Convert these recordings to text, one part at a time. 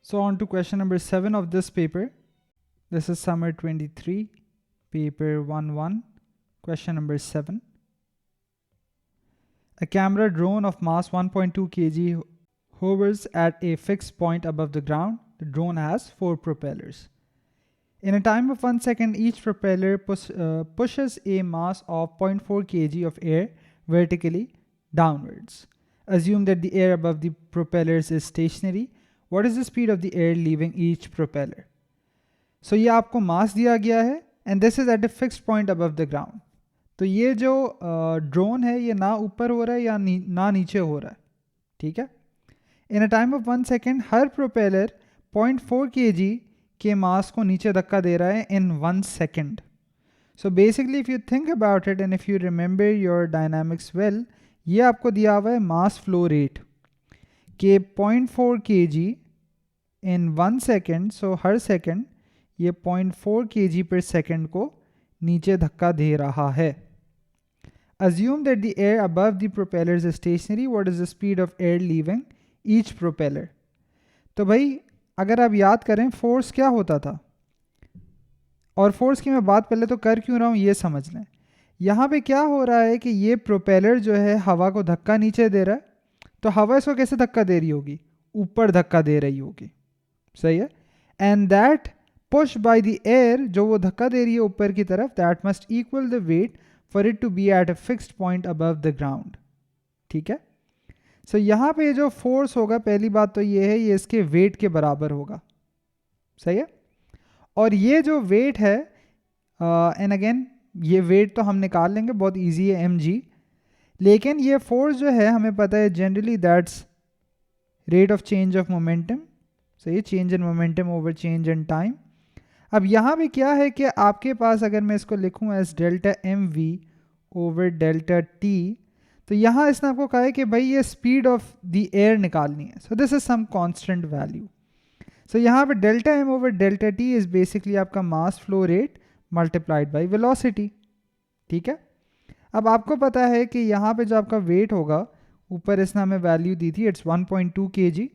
So on to question number 7 of this paper. This is summer 23, paper 1-1, question number 7. A camera drone of mass 1.2 kg hovers at a fixed point above the ground. The drone has 4 propellers. In a time of 1 second, each propeller pushes a mass of 0.4 kg of air vertically downwards. Assume that the air above the propellers is stationary. What is the speed of the air leaving each propeller? So ये आपको मास दिया गया है and this is at a fixed point above the ground. तो ये जो drone है ये ना ऊपर हो रहा है या ना नीचे हो रहा है, ठीक है. In a time of 1 second हर प्रोपेलर 0.4 kg के मास को नीचे धक्का दे रहा है इन 1 second. So basically if you think about it and if you remember your dynamics well, ये आपको दिया हुआ है मास फ्लो रेट के 0.4 kg इन 1 सेकेंड. सो हर सेकेंड ये 0.4 kg पर सेकेंड को नीचे धक्का दे रहा है. Assume that the air above the propellers is stationary. What is the speed of air leaving each propeller? तो भाई अगर आप याद करें फोर्स क्या होता था, और फोर्स की मैं बात पहले तो कर क्यों रहा हूँ ये समझ लें. यहाँ पे क्या हो रहा है कि ये प्रोपेलर जो है हवा को धक्का नीचे दे रहा है, तो हवा इसको कैसे धक्का दे रही होगी, ऊपर धक्का दे रही होगी, सही है. And that push by the air, जो वो धक्का दे रही है ऊपर की तरफ, that must equal the weight for it to be at a fixed point above the ground, ठीक है. सो यहाँ पे जो फोर्स होगा, पहली बात तो ये है ये इसके वेट के बराबर होगा, सही है. और ये जो वेट है एंड अगेन ये वेट तो हम निकाल लेंगे, बहुत इजी है, mg. लेकिन ये फोर्स जो है हमें पता है generally that's rate of change of momentum, सही, change in momentum over change in time. अब यहाँ पे क्या है कि आपके पास अगर मैं इसको लिखूँ as delta mv over delta t, तो यहाँ इसने आपको कहा है कि भाई ये स्पीड ऑफ द एयर निकालनी है. So this is some constant value. So यहाँ पे delta m over delta t is basically आपका mass flow rate multiplied by velocity, ठीक है. अब आपको पता है कि यहाँ पे जो आपका वेट होगा, ऊपर इसने हमें वैल्यू दी थी, it's 1.2 kg.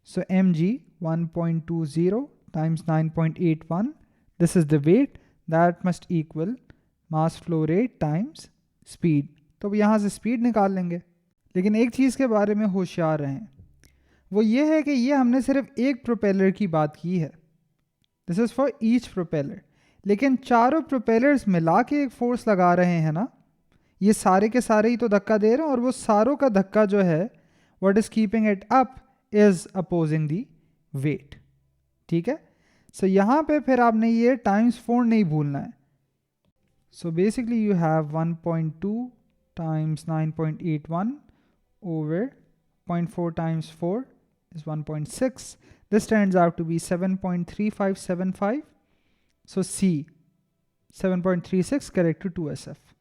So mg 1.20 times 9.81, this is the weight that must equal mass flow rate times speed. तो यहाँ से स्पीड निकाल लेंगे. लेकिन एक चीज़ के बारे में होशियार रहें, वो ये है कि ये हमने सिर्फ एक प्रोपेलर की बात की है, this is for each propeller. लेकिन चारों प्रोपेलर्स मिला के एक फोर्स लगा रहे हैं ना, ये सारे के सारे ही तो धक्का दे रहे हैं, और वो सारों का धक्का जो है what is keeping it up is opposing the weight, ठीक है. सो यहाँ पे फिर आपने ये टाइम्स 4 नहीं भूलना है. So basically you have 1.2 times 9.81 over 0.4 times 4 is 1.6. This turns out to be 7.3575. So C 7.36 correct to 2SF.